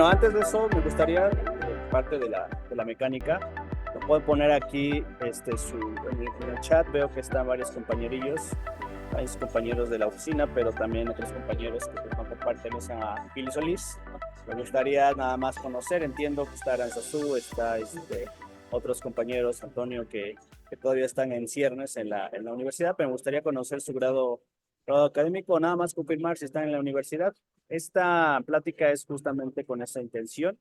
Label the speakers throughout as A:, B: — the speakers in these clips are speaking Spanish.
A: Bueno, antes de eso me gustaría, parte de la mecánica, lo puedo poner aquí en el chat. Veo que están varios compañerillos, varios compañeros de la oficina, pero también otros compañeros que pertenecen a Pili Solís. Me gustaría nada más conocer, entiendo que está Aranzazú, está otros compañeros, Antonio, que todavía están en ciernes en la universidad, pero me gustaría conocer su grado académico, nada más confirmar si están en la universidad. Esta plática es justamente con esa intención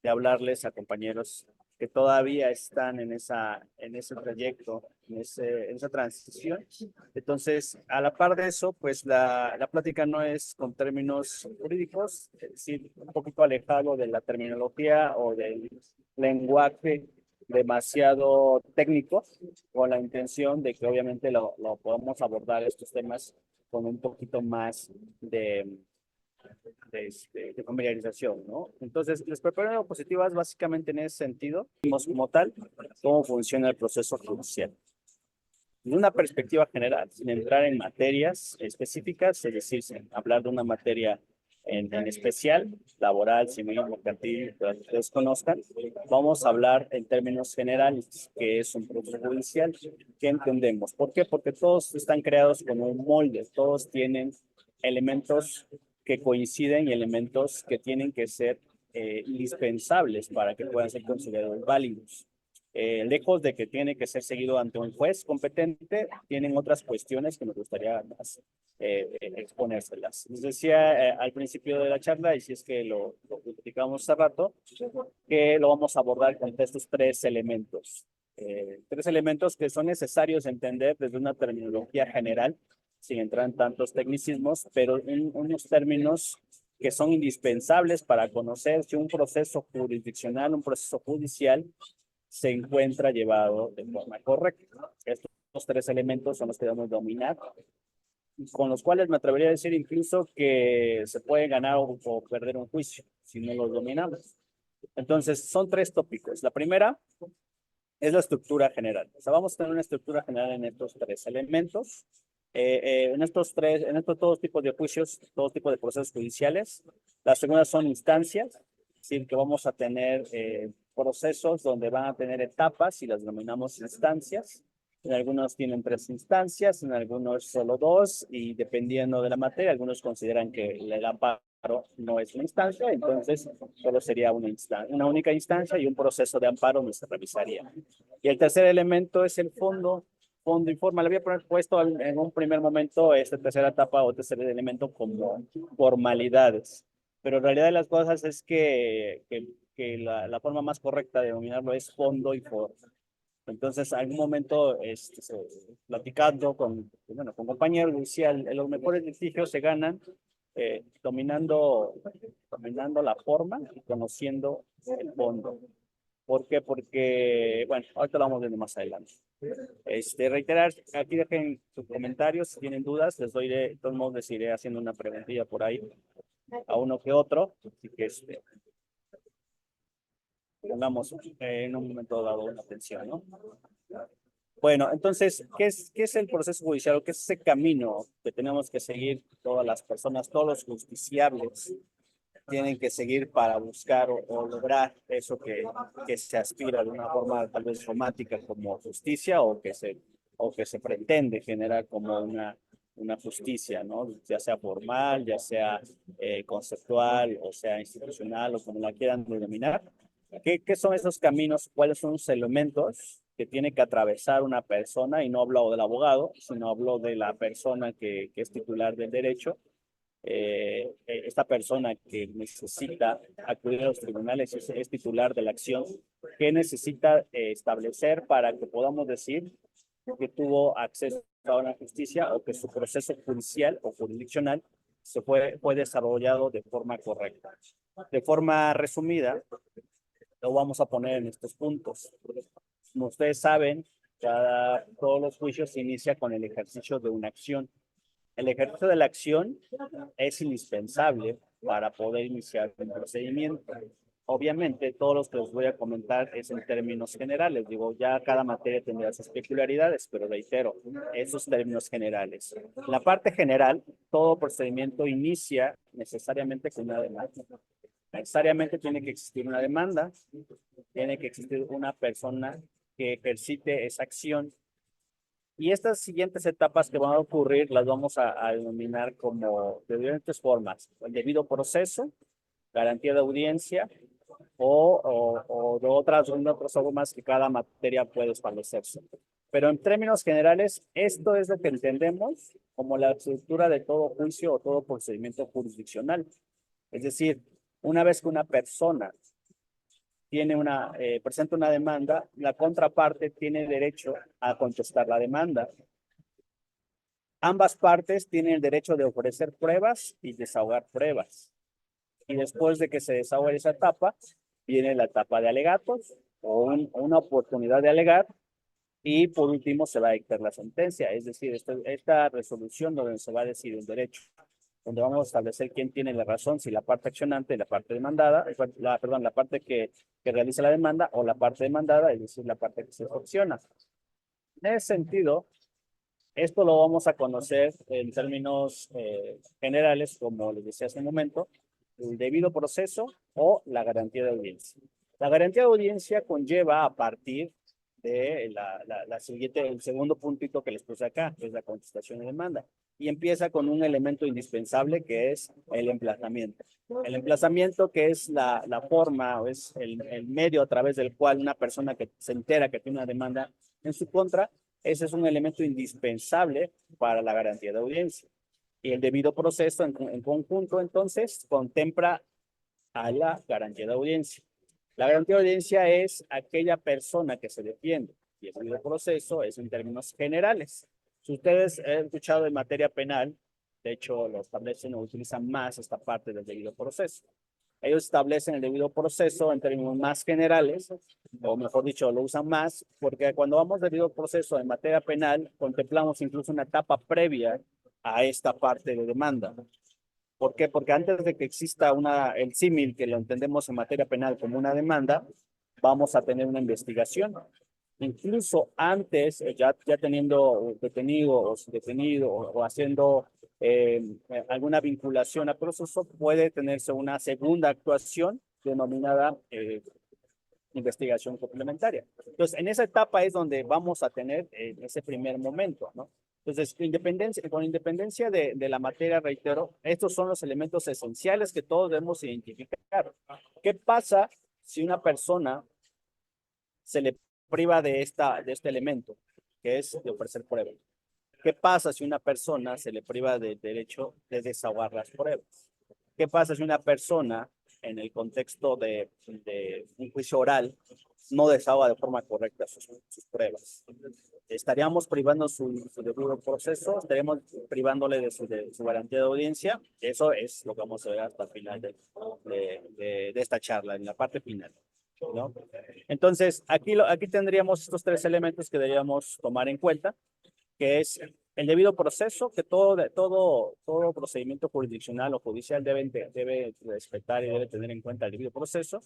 A: de hablarles a compañeros que todavía están en ese trayecto, en esa transición. Entonces, a la par de eso, pues la plática no es con términos jurídicos, es decir, un poquito alejado de la terminología o del lenguaje demasiado técnico, con la intención de que obviamente lo podamos abordar estos temas con un poquito más de familiarización, ¿no? Entonces, las preparaciones diapositivas básicamente en ese sentido, vimos como tal cómo funciona el proceso judicial. De una perspectiva general, sin entrar en materias específicas, es decir, sin hablar de una materia en especial, laboral, civil, mercantil, que ustedes conozcan, vamos a hablar en términos generales, que es un proceso judicial. ¿Qué entendemos? ¿Por qué? Porque todos están creados con un molde, todos tienen elementos que coinciden y elementos que tienen que ser indispensables para que puedan ser considerados válidos. Lejos de que tiene que ser seguido ante un juez competente, tienen otras cuestiones que me gustaría más exponérselas. Les decía al principio de la charla, y si es que lo platicamos hace rato, que lo vamos a abordar con estos tres elementos que son necesarios entender desde una terminología general, sin entrar en tantos tecnicismos, pero en unos términos que son indispensables para conocer si un proceso jurisdiccional, un proceso judicial, se encuentra llevado de forma correcta. Estos tres elementos son los que debemos dominar, con los cuales me atrevería a decir incluso que se puede ganar o perder un juicio si no los dominamos. Entonces, son tres tópicos. La primera es la estructura general. O sea, vamos a tener una estructura general en estos tres elementos. En estos todos tipos de juicios, todos tipos de procesos judiciales. La segunda son instancias, es decir, que vamos a tener procesos donde van a tener etapas y las denominamos instancias. En algunos tienen tres instancias, en algunos solo dos, y dependiendo de la materia, algunos consideran que el amparo no es una instancia, entonces solo sería una única instancia y un proceso de amparo no se revisaría. Y el tercer elemento es el fondo y forma. Le había puesto en un primer momento esta tercera etapa o tercer elemento como formalidades, pero en realidad de las cosas es que la forma más correcta de denominarlo es fondo y forma. Entonces, en algún momento, platicando bueno, con compañeros, decía, los mejores litigios se ganan dominando la forma y conociendo el fondo. ¿Por qué? Porque, bueno, ahorita lo vamos viendo más adelante. Reiterar, aquí dejen sus comentarios, si tienen dudas, de todos modos les iré haciendo una preguntilla por ahí a uno que otro, así que pongamos en un momento dado una atención, ¿no? Bueno, entonces, ¿qué es el proceso judicial? ¿Qué es ese camino que tenemos que seguir todas las personas, todos los justiciables tienen que seguir para buscar o lograr eso que se aspira de una forma tal vez romántica como justicia o que se pretende generar como una justicia, ¿no? Ya sea formal, ya sea conceptual, o sea institucional, o como la quieran denominar. ¿Qué son esos caminos? ¿Cuáles son los elementos que tiene que atravesar una persona? Y no hablo del abogado, sino hablo de la persona que es titular del derecho. Esta persona que necesita acudir a los tribunales es titular de la acción. ¿Qué necesita establecer para que podamos decir que tuvo acceso a una justicia o que su proceso judicial o jurisdiccional fue desarrollado de forma correcta? De forma resumida, lo vamos a poner en estos puntos. Como ustedes saben, todos los juicios se inicia con el ejercicio de una acción. El ejercicio de la acción es indispensable para poder iniciar un procedimiento. Obviamente, todos los que les voy a comentar es en términos generales. Digo, ya cada materia tendrá sus peculiaridades, pero reitero, esos términos generales. La parte general, todo procedimiento inicia necesariamente con una demanda. Necesariamente tiene que existir una demanda, tiene que existir una persona que ejercite esa acción. Y estas siguientes etapas que van a ocurrir las vamos a denominar como de diferentes formas: el debido proceso, garantía de audiencia o de otras formas que cada materia puede establecerse. Pero en términos generales, esto es lo que entendemos como la estructura de todo juicio o todo procedimiento jurisdiccional. Es decir, una vez que una persona presenta una demanda, la contraparte tiene derecho a contestar la demanda. Ambas partes tienen el derecho de ofrecer pruebas y desahogar pruebas. Y después de que se desahogue esa etapa, viene la etapa de alegatos o una oportunidad de alegar. Y por último se va a dictar la sentencia, es decir, esta resolución donde se va a decidir un derecho, donde vamos a establecer quién tiene la razón, si la parte accionante, la parte demandada, la parte que realiza la demanda o la parte demandada, es decir, la parte que se opciona. En ese sentido, esto lo vamos a conocer en términos generales, como les decía hace un momento, el debido proceso o la garantía de audiencia. La garantía de audiencia conlleva a partir de el segundo puntito que les puse acá, que es la contestación de demanda. Y empieza con un elemento indispensable que es el emplazamiento. El emplazamiento, que es la forma o es el medio a través del cual una persona que se entera que tiene una demanda en su contra, ese es un elemento indispensable para la garantía de audiencia. Y el debido proceso en conjunto, entonces, contempla a la garantía de audiencia. La garantía de audiencia es aquella persona que se defiende, y el debido proceso es en términos generales. Si ustedes han escuchado en materia penal, de hecho lo establecen o utilizan más esta parte del debido proceso. Ellos establecen el debido proceso en términos más generales, o mejor dicho, lo usan más, porque cuando vamos del debido proceso en materia penal, contemplamos incluso una etapa previa a esta parte de demanda. ¿Por qué? Porque antes de que exista el símil, que lo entendemos en materia penal como una demanda, vamos a tener una investigación. Incluso antes, ya teniendo detenido o haciendo alguna vinculación a proceso, puede tenerse una segunda actuación denominada investigación complementaria. Entonces, en esa etapa es donde vamos a tener ese primer momento, ¿no? Entonces, con independencia de la materia, reitero, estos son los elementos esenciales que todos debemos identificar. ¿Qué pasa si una persona se le priva de este elemento, que es de ofrecer pruebas? ¿Qué pasa si una persona se le priva del derecho de desahogar las pruebas? ¿Qué pasa si una persona, en el contexto de un juicio oral, no desahoga de forma correcta sus pruebas? ¿Estaríamos privando su debido proceso? ¿Estaríamos privándole de su garantía de audiencia? Eso es lo que vamos a ver hasta el final de esta charla, en la parte final, ¿no? Entonces, aquí tendríamos estos tres elementos que deberíamos tomar en cuenta, que es el debido proceso, que todo procedimiento jurisdiccional o judicial debe respetar y debe tener en cuenta el debido proceso.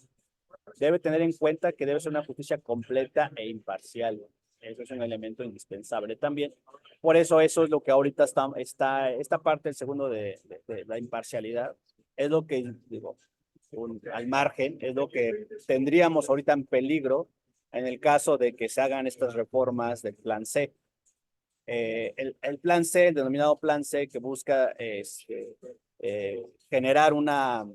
A: Debe tener en cuenta que debe ser una justicia completa e imparcial. Eso es un elemento indispensable también. Por eso es lo que ahorita esta parte, el segundo de la imparcialidad, es lo que, digo, al margen, es lo que tendríamos ahorita en peligro en el caso de que se hagan estas reformas del Plan C. El Plan C, el denominado Plan C, que busca generar una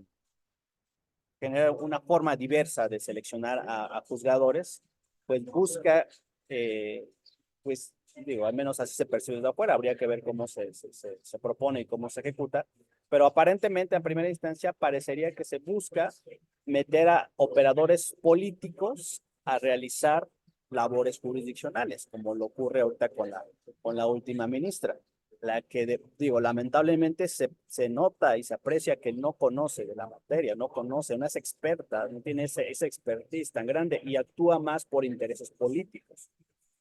A: forma diversa de seleccionar a juzgadores, pues busca, pues digo, al menos así se percibe de afuera, habría que ver cómo se propone y cómo se ejecuta, pero aparentemente en primera instancia parecería que se busca meter a operadores políticos a realizar labores jurisdiccionales, como lo ocurre ahorita con la última ministra, la que, digo, lamentablemente se nota y se aprecia que no conoce de la materia, no conoce, no es experta, no tiene ese expertise tan grande y actúa más por intereses políticos.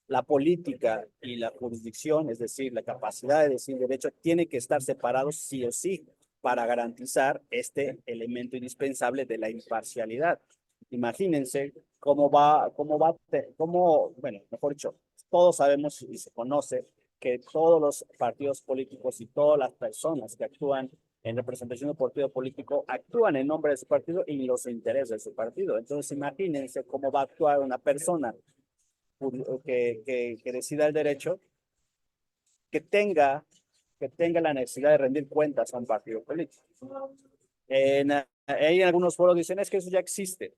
A: La política y la jurisdicción, es decir, la capacidad de decir derecho, tiene que estar separados sí o sí para garantizar este elemento indispensable de la imparcialidad. Imagínense bueno, mejor dicho, todos sabemos y se conoce que todos los partidos políticos y todas las personas que actúan en representación de un partido político actúan en nombre de su partido y los intereses de su partido. Entonces, imagínense cómo va a actuar una persona que decida el derecho, que tenga, que tenga la necesidad de rendir cuentas a un partido político. En algunos foros dicen, es que eso ya existe.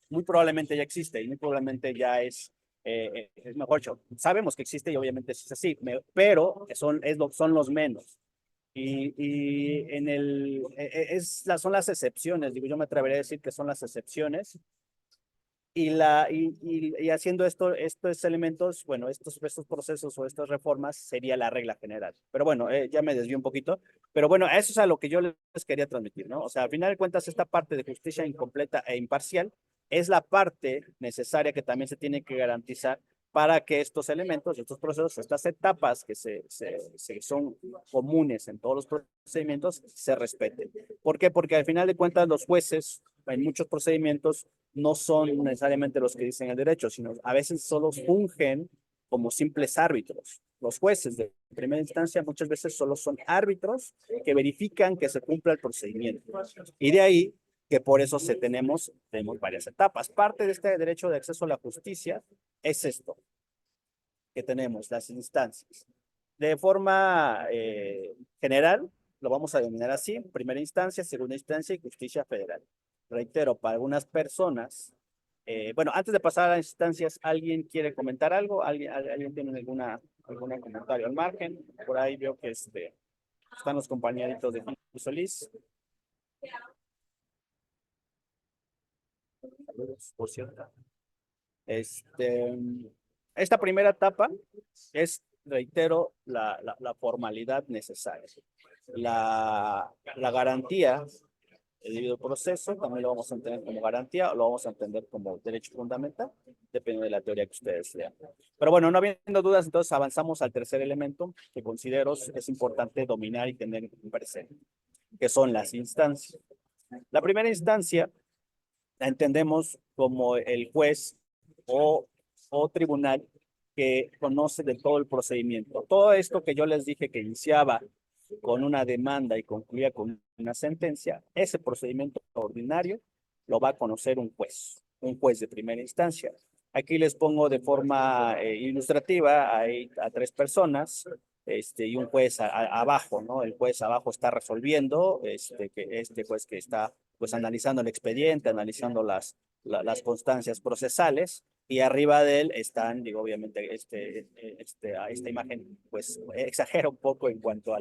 A: Muy probablemente ya existe y muy probablemente ya es mejor dicho, sabemos que existe y obviamente es así, pero son los menos. Y son las excepciones, digo, yo me atrevería a decir que son las excepciones. Y haciendo estos elementos, bueno, estos procesos o estas reformas sería la regla general. Pero bueno, ya me desvío un poquito. Pero bueno, eso es a lo que yo les quería transmitir, ¿no? O sea, al final de cuentas, esta parte de justicia incompleta e imparcial es la parte necesaria que también se tiene que garantizar para que estos elementos, estos procesos, estas etapas que son comunes en todos los procedimientos, se respeten. ¿Por qué? Porque al final de cuentas los jueces en muchos procedimientos no son necesariamente los que dicen el derecho, sino a veces solo fungen como simples árbitros. Los jueces de primera instancia muchas veces solo son árbitros que verifican que se cumpla el procedimiento. Y de ahí que por eso tenemos varias etapas. Parte de este derecho de acceso a la justicia es esto, que tenemos las instancias. De forma general, lo vamos a denominar así, primera instancia, segunda instancia y justicia federal. Reitero, para algunas personas, bueno, antes de pasar a las instancias, ¿alguien quiere comentar algo? ¿Alguien tiene algún comentario al margen? Por ahí veo que están los compañeritos de Solís. Saludos, por cierto. Esta primera etapa es, reitero, la formalidad necesaria. La garantía del debido proceso también lo vamos a entender como garantía o lo vamos a entender como derecho fundamental, dependiendo de la teoría que ustedes lean. Pero bueno, no habiendo dudas, entonces avanzamos al tercer elemento que considero es importante dominar y tener en presente, que son las instancias. La primera instancia la entendemos como el juez o, o tribunal que conoce de todo el procedimiento. Todo esto que yo les dije que iniciaba con una demanda y concluía con una sentencia, ese procedimiento ordinario lo va a conocer un juez de primera instancia. Aquí les pongo de forma ilustrativa a tres personas y un juez abajo, ¿no? El juez abajo está resolviendo, este juez que está pues analizando el expediente, analizando las constancias procesales, y arriba de él están, digo, obviamente, esta imagen, pues exagera un poco en cuanto a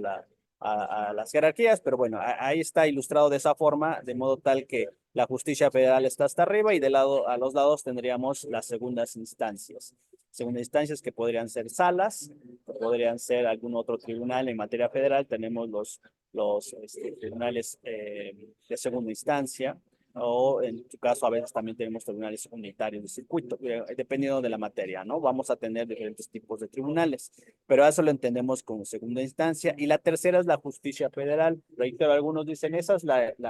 A: las jerarquías, pero bueno, ahí está ilustrado de esa forma, de modo tal que la justicia federal está hasta arriba y a los lados tendríamos las segundas instancias. Segundas instancias que podrían ser salas, podrían ser algún otro tribunal en materia federal, tenemos los tribunales de segunda instancia, o en tu caso a veces también tenemos tribunales unitarios de circuito, dependiendo de la materia, ¿no? Vamos a tener diferentes tipos de tribunales, pero eso lo entendemos como segunda instancia. Y la tercera es la justicia federal. Reitero, algunos dicen esa es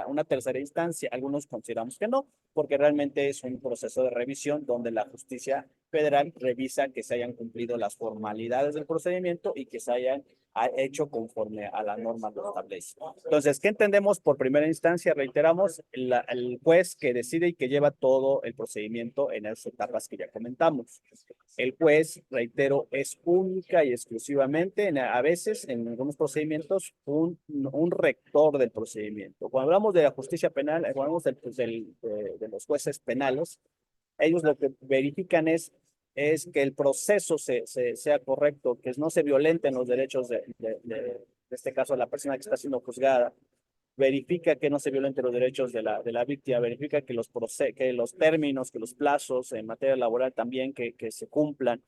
A: una tercera instancia, algunos consideramos que no, porque realmente es un proceso de revisión donde la justicia federal revisa que se hayan cumplido las formalidades del procedimiento y que se hayan hecho conforme a la norma lo establece. Entonces, ¿qué entendemos por primera instancia? Reiteramos, el juez que decide y que lleva todo el procedimiento en las etapas que ya comentamos. El juez, reitero, es única y exclusivamente, a veces, en algunos procedimientos, un rector del procedimiento. Cuando hablamos de la justicia penal, cuando hablamos de los jueces penales, ellos lo que verifican es que el proceso sea correcto, que no se violenten los derechos de este caso, la persona que está siendo juzgada, verifica que no se violenten los derechos de la víctima, verifica que los términos, que los plazos en materia laboral también que se cumplan,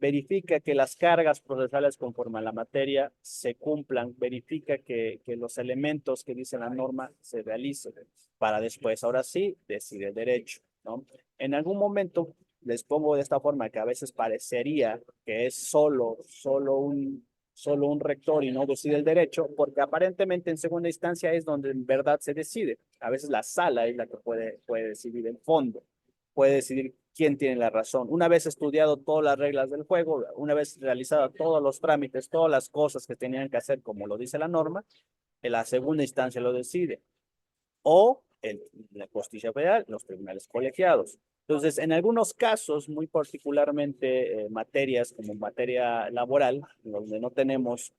A: verifica que las cargas procesales conforme a la materia se cumplan, verifica que los elementos que dice la norma se realicen para después, ahora sí, decide el derecho, ¿no? En algún momento les pongo de esta forma que a veces parecería que es solo un rector y no decide el derecho, porque aparentemente en segunda instancia es donde en verdad se decide. A veces la sala es la que puede decidir en fondo, puede decidir quién tiene la razón. Una vez estudiado todas las reglas del juego, una vez realizado todos los trámites, todas las cosas que tenían que hacer como lo dice la norma, la segunda instancia lo decide, o la justicia federal, los tribunales colegiados. Entonces, en algunos casos, muy particularmente materias como materia laboral, donde no tenemos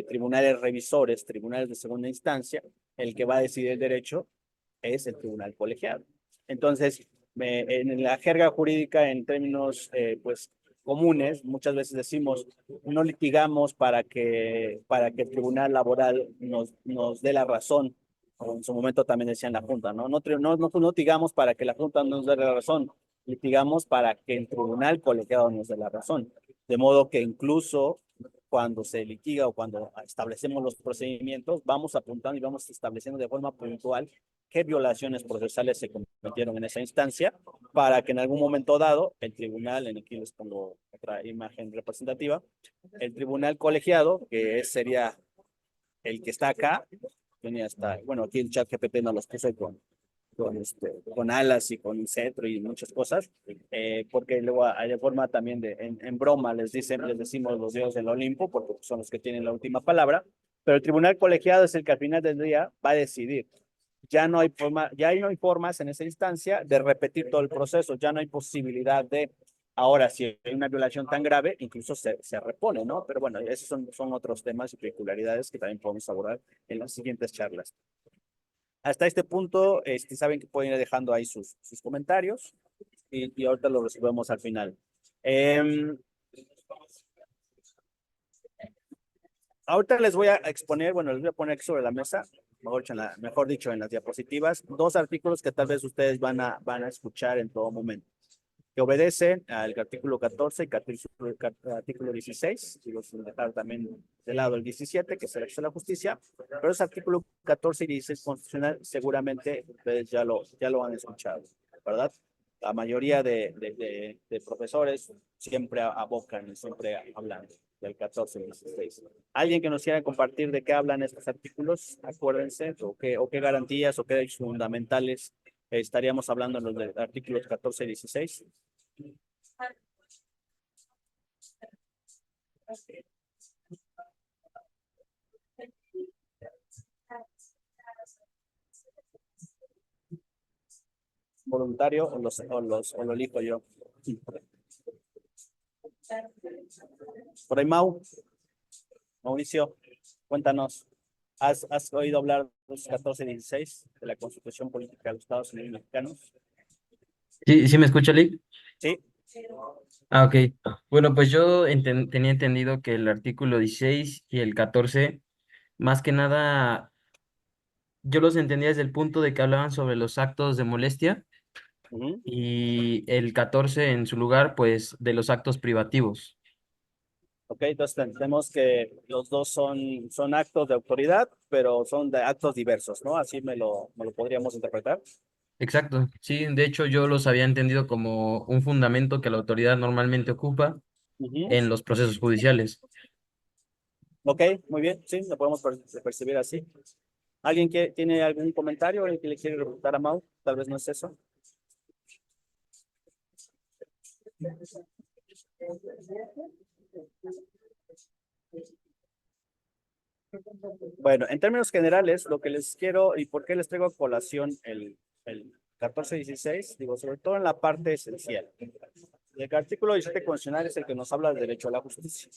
A: tribunales revisores, tribunales de segunda instancia, el que va a decidir el derecho es el tribunal colegiado. Entonces, en la jerga jurídica, en términos pues comunes, muchas veces decimos, no litigamos para que el tribunal laboral nos dé la razón, o en su momento también decían la Junta, ¿no? No litigamos para que la Junta nos dé la razón, litigamos para que el tribunal colegiado nos dé la razón. De modo que incluso cuando se litiga o cuando establecemos los procedimientos, vamos apuntando y vamos estableciendo de forma puntual qué violaciones procesales se cometieron en esa instancia para que en algún momento dado el tribunal, en aquí les pongo otra imagen representativa, el tribunal colegiado, que sería el que está acá, venía hasta, bueno, aquí el chat GPT nos los puso con alas y con cetro y muchas cosas, porque luego hay de forma también en broma les decimos los dioses del Olimpo, porque son los que tienen la última palabra, pero el tribunal colegiado es el que al final del día va a decidir. Ya no hay formas en esa instancia de repetir todo el proceso, ya no hay posibilidad de, ahora si hay una violación tan grave, incluso se repone, ¿no? Pero bueno, esos son otros temas y peculiaridades que también podemos abordar en las siguientes charlas. Hasta este punto, saben que pueden ir dejando ahí sus comentarios y ahorita lo resolvemos al final. Ahorita les voy a exponer, bueno, les voy a poner aquí sobre la mesa, mejor dicho, en las diapositivas, dos artículos que tal vez ustedes van a escuchar en todo momento, que obedecen al artículo 14 y artículo 16, digo, sin dejar también de lado el 17, que es el acceso a la justicia, pero ese artículo 14 y 16 constitucional seguramente ustedes ya lo han escuchado, ¿verdad? La mayoría de profesores siempre abocan y siempre hablan del 14 y 16. ¿Alguien que nos quiera compartir de qué hablan estos artículos? Acuérdense, o qué garantías o qué derechos fundamentales estaríamos hablando en los artículos 14 y 16. Voluntario o lo elijo yo. Por ahí, Mauricio, cuéntanos. ¿Has oído hablar de los 14 y 16 de la Constitución Política de los Estados Unidos Mexicanos?
B: Sí, ¿sí me escucha, Lee?
A: Sí.
B: Ah, ok. Bueno, pues yo tenía entendido que el artículo 16 y el 14, más que nada, yo los entendía desde el punto de que hablaban sobre los actos de molestia
A: Uh-huh.
B: y el 14 en su lugar, pues, de los actos privativos.
A: Ok, entonces tenemos que los dos son actos de autoridad, pero son de actos diversos, ¿no? Así me lo podríamos interpretar.
B: Exacto, sí, de hecho yo los había entendido como un fundamento que la autoridad normalmente ocupa
A: Uh-huh.
B: en los procesos judiciales.
A: Ok, muy bien, sí, lo podemos percibir así. ¿Alguien tiene algún comentario que le quiere preguntar a Mau? Tal vez no es eso. Bueno, en términos generales, lo que les quiero y por qué les traigo a colación el 14-16, digo, sobre todo en la parte esencial. El artículo 17 constitucional es el que nos habla del derecho a la justicia.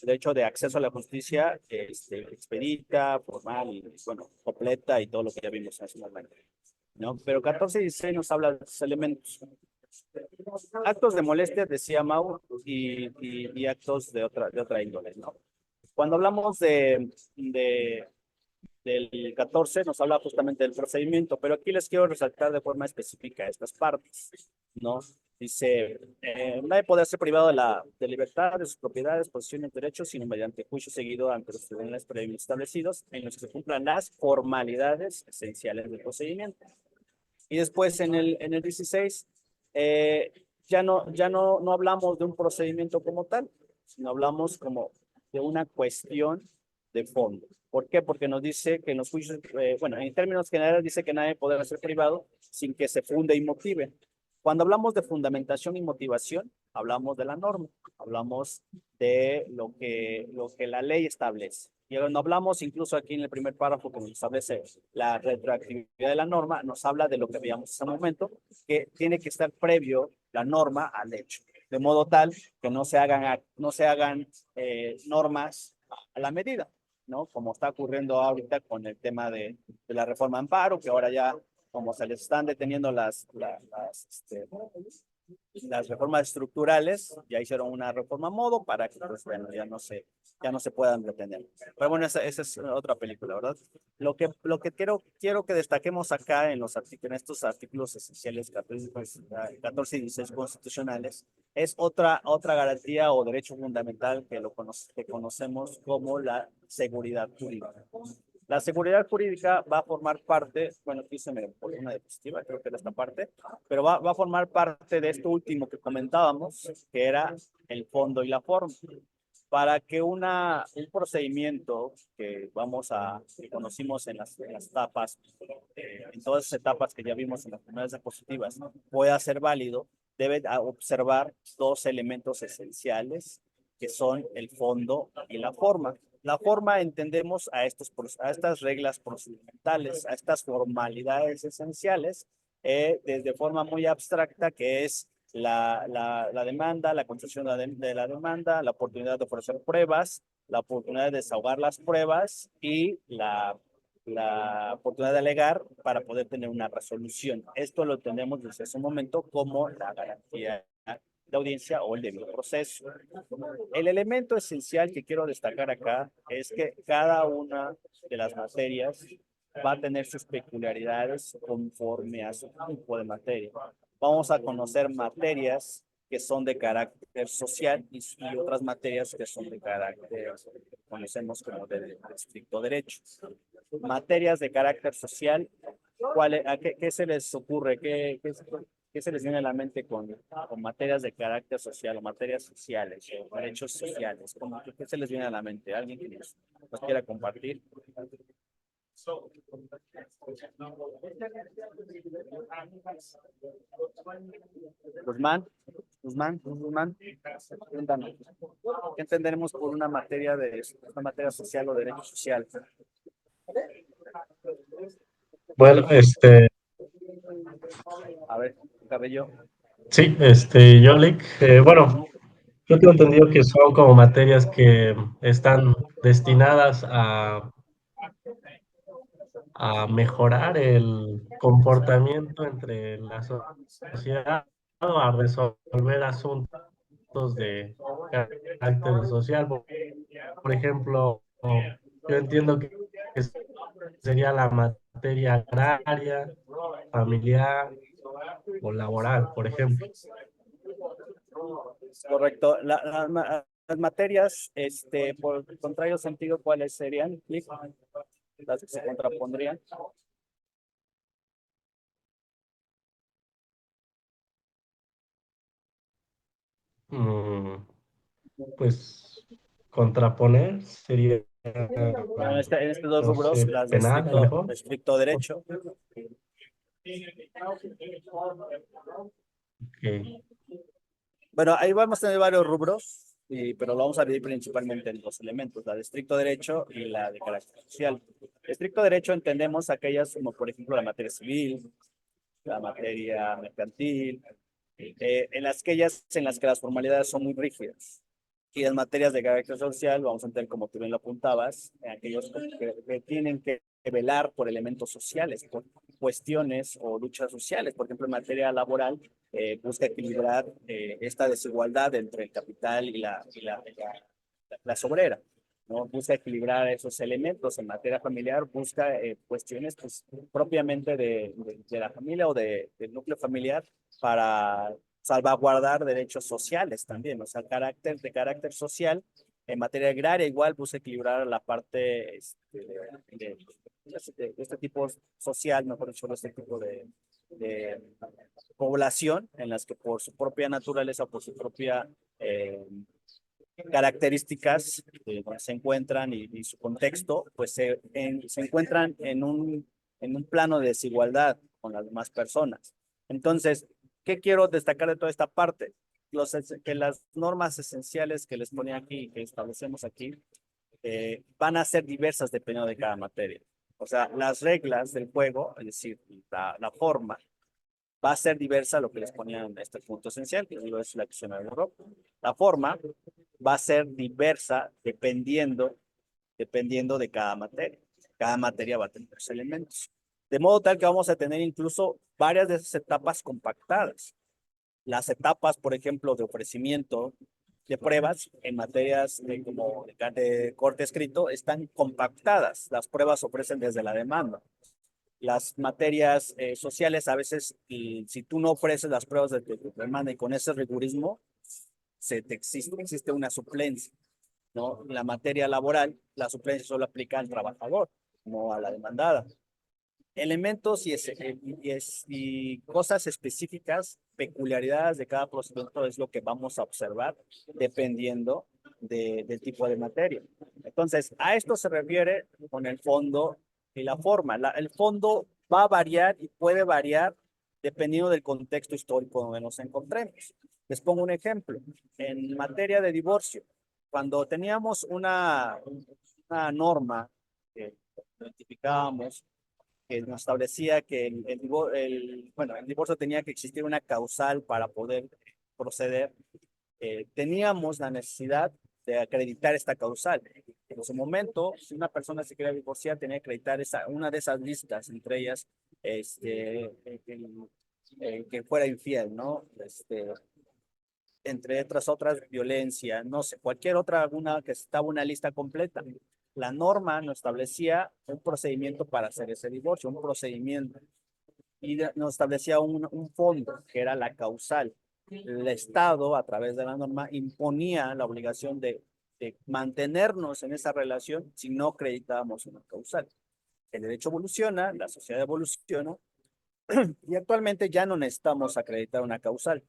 A: El derecho de acceso a la justicia expedita, formal y, bueno, completa y todo lo que ya vimos hace un momento, ¿no? Pero 14 y 16 nos habla de los elementos. Actos de molestia, decía Mau, y actos de otra índole, ¿no? Cuando hablamos del 14 nos habla justamente del procedimiento, pero aquí les quiero resaltar de forma específica estas partes, ¿no? Dice, nadie podrá ser privado de libertad, de sus propiedades, posiciones, derechos, sino mediante juicio seguido ante los tribunales previamente establecidos en los que se cumplan las formalidades esenciales del procedimiento. Y después en el 16, no hablamos de un procedimiento como tal, sino hablamos como de una cuestión de fondo. ¿Por qué? Porque nos dice que en los juicios, bueno, en términos generales dice que nadie podrá ser privado sin que se funde y motive. Cuando hablamos de fundamentación y motivación, hablamos de la norma, hablamos de lo que la ley establece. Y cuando hablamos incluso aquí en el primer párrafo que nos establece la retroactividad de la norma, nos habla de lo que veíamos en ese momento, que tiene que estar previo la norma al hecho, de modo tal que no se hagan normas a la medida, ¿no? Como está ocurriendo ahorita con el tema de la reforma amparo, que ahora ya, como se les están deteniendo las reformas estructurales, ya hicieron una reforma a modo para que, pues bueno, ya no se puedan detener. Pero bueno, esa es otra película, ¿verdad? Lo que quiero que destaquemos acá en estos artículos esenciales 14 y 16 constitucionales, es otra garantía o derecho fundamental que conocemos como la seguridad jurídica. La seguridad jurídica va a formar parte, bueno, aquí se me pone una diapositiva, creo que era esta parte, pero va a formar parte de esto último que comentábamos, que era el fondo y la forma. Para que un procedimiento que conocimos en las etapas, en todas las etapas que ya vimos en las primeras diapositivas, pueda ser válido, debe observar dos elementos esenciales, que son el fondo y la forma. La forma entendemos a estas reglas procedimentales, a estas formalidades esenciales, desde forma muy abstracta, que es la demanda, la concesión de la demanda, la oportunidad de ofrecer pruebas, la oportunidad de desahogar las pruebas y la oportunidad de alegar para poder tener una resolución. Esto lo tenemos desde ese momento como la garantía de audiencia o el debido proceso. El elemento esencial que quiero destacar acá es que cada una de las materias va a tener sus peculiaridades conforme a su tipo de materia. Vamos a conocer materias que son de carácter social y otras materias que son de carácter, que conocemos como de estricto derecho. Materias de carácter social, ¿qué se les ocurre? ¿Qué se les viene a la mente con materias de carácter social o materias sociales o derechos sociales? ¿Qué se les viene a la mente? ¿Alguien que nos quiera compartir? Guzmán, cuéntanos. ¿Qué entenderemos por una materia social o derecho social?
C: Bueno,
A: A ver, Cabello.
C: sí, Yolik, bueno, yo tengo entendido que son como materias que están destinadas a mejorar el comportamiento entre la sociedad o a resolver asuntos de carácter social. Por ejemplo, yo entiendo que sería la materia agraria, familiar o laboral, por ejemplo.
A: Correcto. Las materias, por contrario sentido, ¿cuáles serían? Clic. Las que se contrapondrían.
C: Mm, Pues contraponer sería,
A: Bueno, en estos dos
C: no
A: rubros,
C: sé,
A: las
C: penal a lo
A: de
C: mejor.
A: estricto derecho.
C: Ok.
A: Bueno, ahí vamos a tener varios rubros, pero lo vamos a dividir principalmente en dos elementos, la de estricto derecho y la de carácter social. Estricto derecho entendemos aquellas como, por ejemplo, la materia civil, la materia mercantil, aquellas en las que las formalidades son muy rígidas. Y en materias de carácter social, vamos a entender, como tú bien lo apuntabas, aquellos que tienen que velar por elementos sociales, por cuestiones o luchas sociales. Por ejemplo, en materia laboral, busca equilibrar esta desigualdad entre el capital y la clase obrera, ¿no? Busca equilibrar esos elementos. En materia familiar, busca cuestiones pues, propiamente de la familia o del núcleo familiar para salvaguardar derechos sociales también, o sea, de carácter social. En materia agraria, igual busca equilibrar la parte de este tipo social, mejor dicho, de este tipo de población, en las que por su propia naturaleza, por su propia características donde se encuentran y su contexto, pues se encuentran en un plano de desigualdad con las demás personas. Entonces, ¿qué quiero destacar de toda esta parte? Que las normas esenciales que les ponía aquí, que establecemos aquí, van a ser diversas dependiendo de cada materia. O sea, las reglas del juego, es decir, la forma, va a ser diversa a lo que les ponía en este punto esencial, que digo, es la acción del error. La forma va a ser diversa dependiendo de cada materia. Cada materia va a tener sus elementos. De modo tal que vamos a tener incluso varias de esas etapas compactadas. Las etapas, por ejemplo, de ofrecimiento de pruebas en materias como de corte escrito están compactadas. Las pruebas se ofrecen desde la demanda. Las materias sociales a veces, y si tú no ofreces las pruebas de tu demanda y con ese rigurismo, existe una suplencia, ¿no? En la materia laboral, la suplencia solo aplica al trabajador, no a la demandada. Elementos y cosas específicas, peculiaridades de cada procedimiento es lo que vamos a observar dependiendo del tipo de materia. Entonces, a esto se refiere con el fondo y la forma. El fondo va a variar y puede variar dependiendo del contexto histórico donde nos encontremos. Les pongo un ejemplo. En materia de divorcio, cuando teníamos una norma que identificábamos que nos establecía que el divorcio tenía que existir una causal para poder proceder, teníamos la necesidad de acreditar esta causal. En su momento, si una persona se quería divorciar, tenía que acreditar una de esas listas, entre ellas, que fuera infiel, ¿no? Entre otras, violencia, no sé, cualquier otra, alguna que estaba una lista completa. La norma nos establecía un procedimiento para hacer ese divorcio, un procedimiento, y nos establecía un fondo, que era la causal. El Estado, a través de la norma, imponía la obligación de mantenernos en esa relación si no acreditábamos una causal. El derecho evoluciona, la sociedad evoluciona, y actualmente ya no necesitamos acreditar una causal.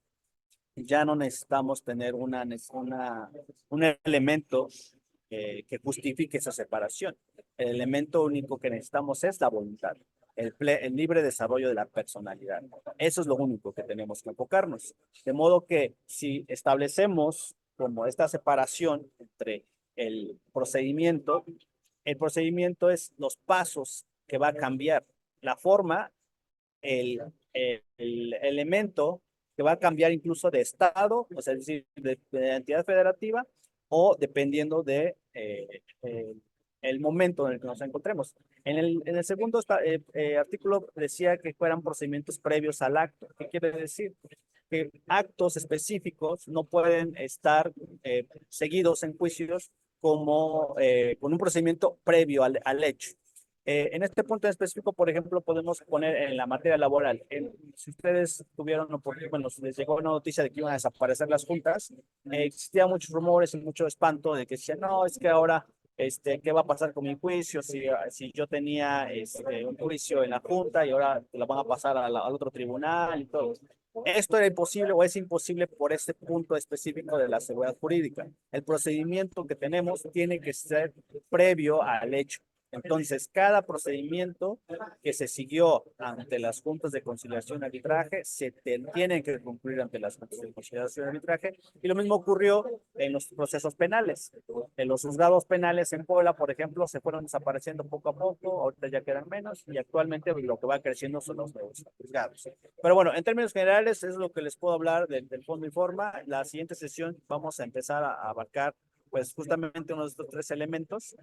A: Ya no necesitamos tener un elemento que justifique esa separación. El elemento único que necesitamos es la voluntad, el libre desarrollo de la personalidad. Eso es lo único que tenemos que enfocarnos. De modo que si establecemos como esta separación entre el procedimiento es los pasos que va a cambiar. La forma, el elemento que va a cambiar incluso de estado, o sea, es decir, de entidad federativa, o dependiendo el momento en el que nos encontremos. En el segundo artículo decía que fueran procedimientos previos al acto. ¿Qué quiere decir? Que actos específicos no pueden estar seguidos en juicios con un procedimiento previo al hecho. En este punto en específico, por ejemplo, podemos poner en la materia laboral. Si ustedes tuvieron, bueno, les llegó una noticia de que iban a desaparecer las juntas, existían muchos rumores y mucho espanto de que decían, no, es que ahora, ¿qué va a pasar con mi juicio? Si yo tenía un juicio en la junta y ahora la van a pasar al otro tribunal y todo. Esto era imposible o es imposible por este punto específico de la seguridad jurídica. El procedimiento que tenemos tiene que ser previo al hecho. Entonces, cada procedimiento que se siguió ante las juntas de conciliación y arbitraje tienen que concluir ante las juntas de conciliación y arbitraje. Y lo mismo ocurrió en los procesos penales. En los juzgados penales en Puebla, por ejemplo, se fueron desapareciendo poco a poco, ahorita ya quedan menos y actualmente lo que va creciendo son los nuevos juzgados. Pero bueno, en términos generales es lo que les puedo hablar del fondo y forma. La siguiente sesión vamos a empezar a abarcar pues justamente uno de estos tres elementos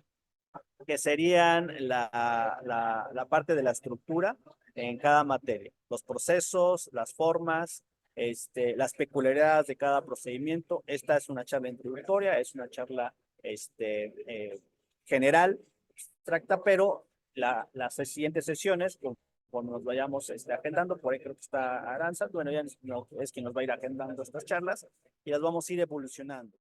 A: que serían la parte de la estructura en cada materia, los procesos, las formas, las peculiaridades de cada procedimiento. Esta es una charla introductoria, es una charla general, abstracta, pero las siguientes sesiones, cuando nos vayamos agendando, por ahí creo que está Aranza, bueno, ya es quien nos va a ir agendando estas charlas y las vamos a ir evolucionando.